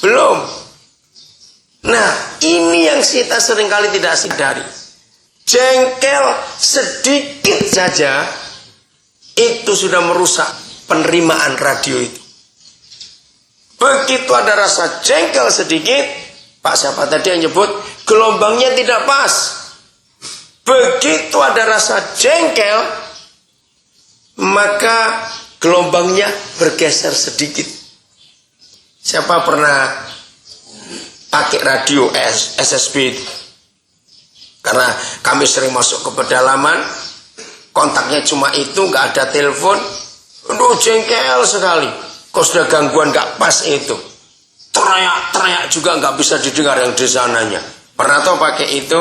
Belum. Nah, ini yang kita seringkali tidak sadari. Jengkel sedikit saja itu sudah merusak penerimaan radio itu. Begitu ada rasa jengkel sedikit, Pak siapa tadi yang nyebut gelombangnya tidak pas. Begitu ada rasa jengkel, maka gelombangnya bergeser sedikit. Siapa pernah pakai radio SSB itu? Karena kami sering masuk ke pedalaman, kontaknya cuma itu, nggak ada telepon. Aduh, jengkel sekali. Kok sudah gangguan nggak pas itu. Teriak-teriak juga nggak bisa didengar yang di sananya. Pernah tahu pakai itu?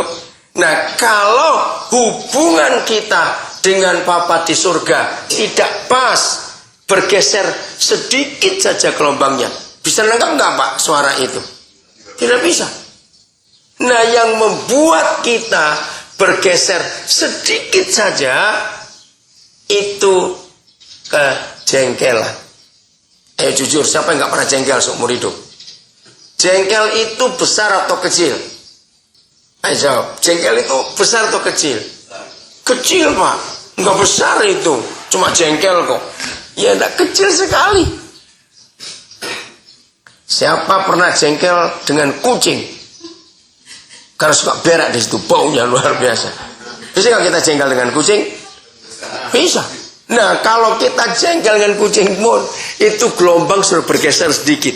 Nah, kalau hubungan kita dengan Bapa di surga tidak pas, bergeser sedikit saja gelombangnya, bisa nangkap nggak Pak suara itu? Tidak bisa. Nah, yang membuat kita bergeser sedikit saja itu kejengkelan. Ayo jujur, siapa yang nggak pernah jengkel seumur hidup? Jengkel itu besar atau kecil? Ayo jawab. Jengkel itu besar atau kecil? Kecil Pak, nggak besar itu, cuma jengkel kok. Ya tidak, kecil sekali. Siapa pernah jengkel dengan kucing? Karena suka berak di situ, baunya luar biasa. Bisa nggak kita jengkel dengan kucing? Bisa. Nah, kalau kita jengkel dengan kucing pun, itu gelombang sudah bergeser sedikit.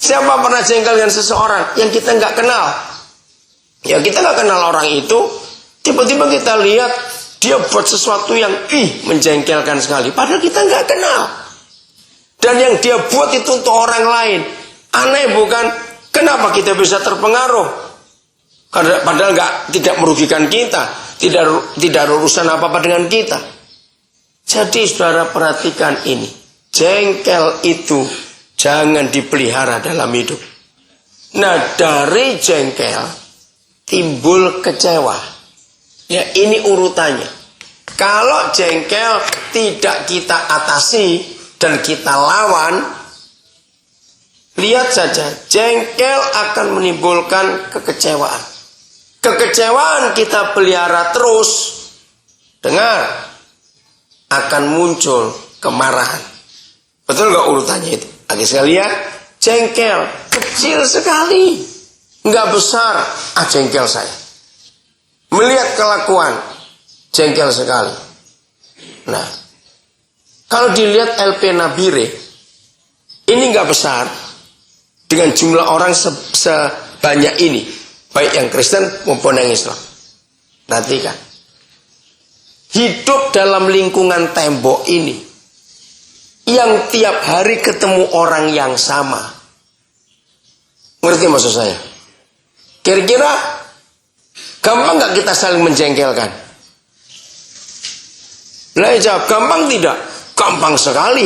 Siapa pernah jengkel dengan seseorang yang kita nggak kenal? Ya kita nggak kenal orang itu, tiba-tiba kita lihat dia buat sesuatu yang menjengkelkan sekali, padahal kita nggak kenal. Dan yang dia buat itu untuk orang lain. Aneh bukan? Kenapa kita bisa terpengaruh? Karena padahal tidak merugikan kita, tidak ada urusan apa-apa dengan kita. Jadi saudara perhatikan ini, jengkel itu jangan dipelihara dalam hidup. Nah, dari jengkel timbul kecewa. Ya, ini urutannya. Kalau jengkel tidak kita atasi dan kita lawan, lihat saja, jengkel akan menimbulkan kekecewaan. Kekecewaan kita pelihara terus, dengar, akan muncul kemarahan. Betul gak urutannya itu? Lagi sekalian, jengkel kecil sekali, nggak besar, jengkel saya. Melihat kelakuan, jengkel sekali. Nah, kalau dilihat LP Nabire, ini nggak besar dengan jumlah orang sebanyak ini, baik yang Kristen maupun yang Islam. Perhatikan, hidup dalam lingkungan tembok ini, yang tiap hari ketemu orang yang sama. Ngerti maksud saya? Kira-kira gampang nggak kita saling menjengkelkan? Lah jawab, gampang tidak? Gampang sekali.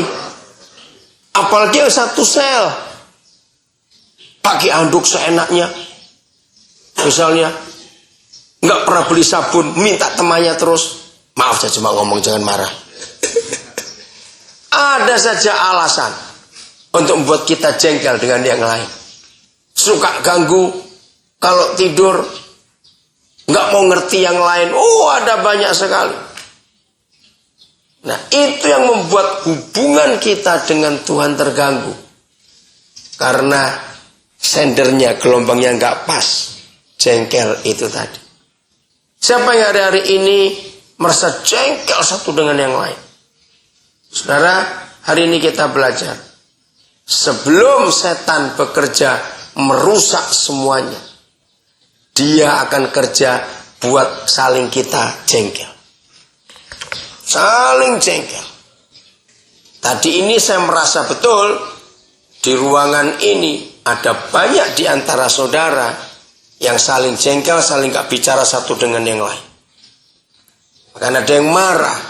Apalagi yang satu sel, pakai anduk seenaknya. Misalnya nggak pernah beli sabun, minta temannya terus. Maaf saya cuma ngomong, jangan marah. Ada saja alasan untuk membuat kita jengkel dengan yang lain. Suka ganggu kalau tidur, nggak mau ngerti yang lain. Oh, ada banyak sekali. Nah, itu yang membuat hubungan kita dengan Tuhan terganggu. Karena sendernya, gelombangnya nggak pas. Jengkel itu tadi. Siapa yang hari-hari ini merasa jengkel satu dengan yang lain? Saudara, hari ini kita belajar. Sebelum setan bekerja merusak semuanya, dia akan kerja buat saling kita jengkel. Saling jengkel. Tadi ini saya merasa betul, di ruangan ini ada banyak di antara saudara yang saling jengkel, saling gak bicara satu dengan yang lain. Bahkan ada yang marah.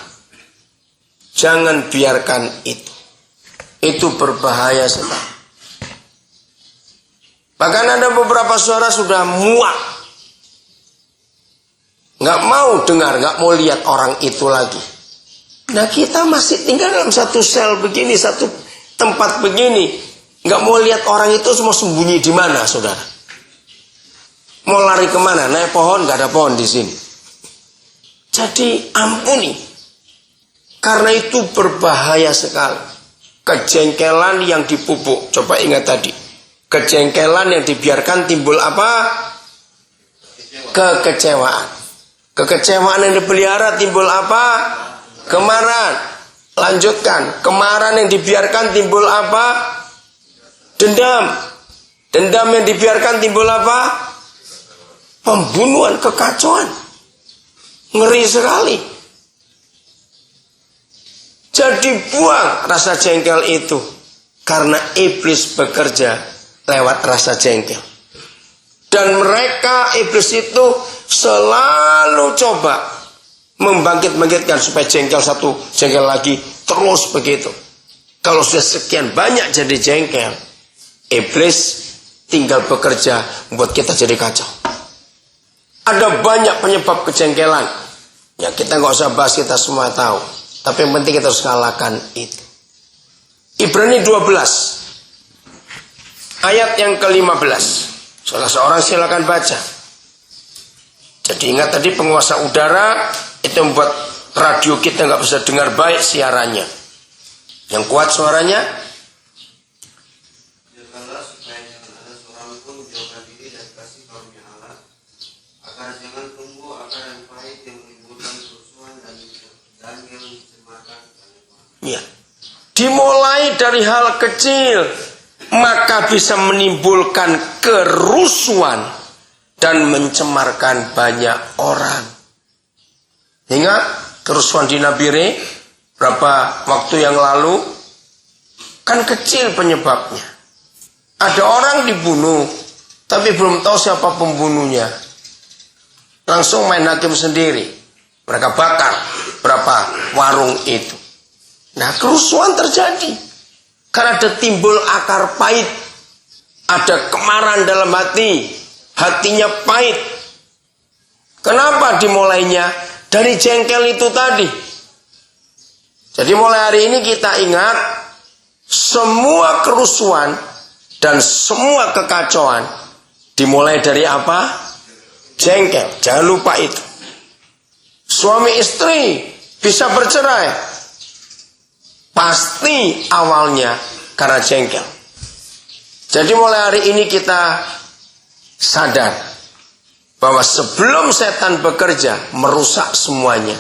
Jangan biarkan itu. Itu berbahaya sekali. Bahkan ada beberapa suara sudah muak. Nggak mau dengar, nggak mau lihat orang itu lagi. Nah, kita masih tinggal dalam satu sel begini, satu tempat begini. Nggak mau lihat orang itu mau sembunyi di mana, saudara. Mau lari kemana? Naik pohon, nggak ada pohon di sini. Jadi ampuni. Karena itu berbahaya sekali. Kejengkelan yang dipupuk. Coba ingat tadi. Kejengkelan yang dibiarkan timbul apa? Kekecewaan. Kekecewaan yang dipelihara timbul apa? Kemarahan. Lanjutkan. Kemarahan yang dibiarkan timbul apa? Dendam. Dendam yang dibiarkan timbul apa? Pembunuhan, kekacauan. Ngeri sekali. Jadi buang rasa jengkel itu. Karena iblis bekerja lewat rasa jengkel. Dan mereka, iblis itu selalu coba membangkit-bangkitkan supaya jengkel satu, jengkel lagi, terus begitu. Kalau sudah sekian banyak jadi jengkel, iblis tinggal bekerja membuat kita jadi kacau. Ada banyak penyebab kejengkelan. Ya kita nggak usah bahas, kita semua tahu. Tapi yang penting kita harus kalahkan itu. Ibrani 12 ayat yang ke-15. Salah seorang silakan baca. Jadi ingat tadi penguasa udara itu membuat radio kita nggak bisa dengar baik siarannya. Yang kuat suaranya. Janganlah supaya jangan ada seorang pun menjauhkan diri dari kasih karunia Allah, agar jangan tumbuh akar yang pahit yang menimbulkan kerusuhan dan yang mencemarkan kehidupan. Ya. Dimulai dari hal kecil, maka bisa menimbulkan kerusuhan dan mencemarkan banyak orang. Ingat kerusuhan di Nabire berapa waktu yang lalu? Kan kecil penyebabnya. Ada orang dibunuh, tapi belum tahu siapa pembunuhnya. Langsung main hakim sendiri. Mereka bakar berapa warung itu. Nah, kerusuhan terjadi. Karena ada timbul akar pahit. Ada kemarahan dalam hati. Hatinya pahit. Kenapa dimulainya? Dari jengkel itu tadi. Jadi mulai hari ini kita ingat, semua kerusuhan dan semua kekacauan dimulai dari apa? Jengkel. Jangan lupa itu. Suami istri bisa bercerai. Pasti awalnya karena jengkel. Jadi mulai hari ini kita sadar bahwa sebelum setan bekerja merusak semuanya,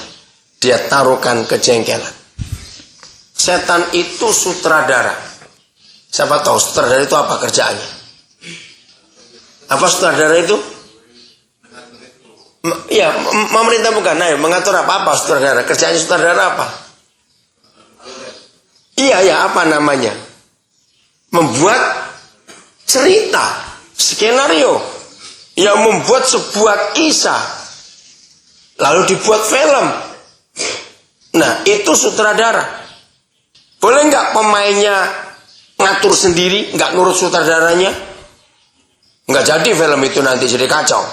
dia taruhkan kejengkelan. Setan itu sutradara. Siapa tahu sutradara itu apa kerjaannya? Apa sutradara itu? Ya, pemerintah bukan. Nah, mengatur apa sutradara? Kerjaannya sutradara apa? Iya, apa namanya? Membuat cerita, skenario yang membuat sebuah kisah lalu dibuat film. Nah, itu sutradara. Boleh nggak pemainnya ngatur sendiri, nggak nurut sutradaranya? Nggak jadi film itu, nanti jadi kacau.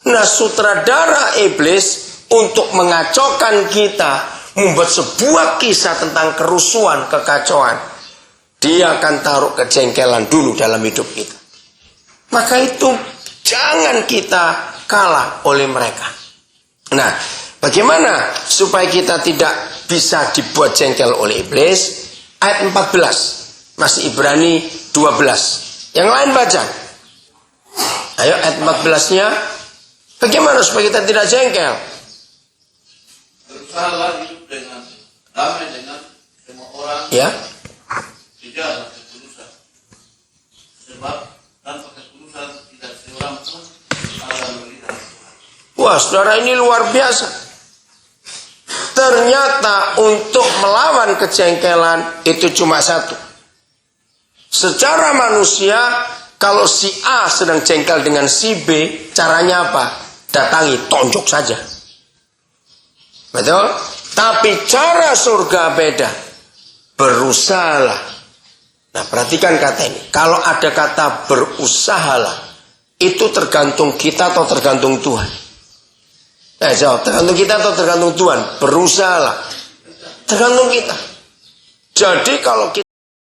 Nah, sutradara iblis untuk mengacaukan kita, membuat sebuah kisah tentang kerusuhan, kekacauan, dia akan taruh kejengkelan dulu dalam hidup kita. Maka itu jangan kita kalah oleh mereka. Nah, bagaimana supaya kita tidak bisa dibuat jengkel oleh iblis? Ayat 14, masih Ibrani 12. Yang lain baca. Ayo ayat 14-nya. Bagaimana supaya kita tidak jengkel? Berusahalah hidup dengan damai dengan semua orang. Ya. Tidak ada ketulusan. Sebab tanpa ketulusan tidak seorang pun akan melihat Tuhan. Wah, saudara, ini luar biasa. Ternyata untuk melawan kejengkelan itu cuma satu. Secara manusia, kalau si A sedang jengkel dengan si B, caranya apa? Datangi, tonjok saja. Betul? Tapi cara surga beda. Berusahalah. Nah, perhatikan kata ini. Kalau ada kata berusahalah, itu tergantung kita atau tergantung Tuhan? Jawab, tergantung kita atau tergantung Tuhan? Berusahalah. Tergantung kita. Jadi kalau kita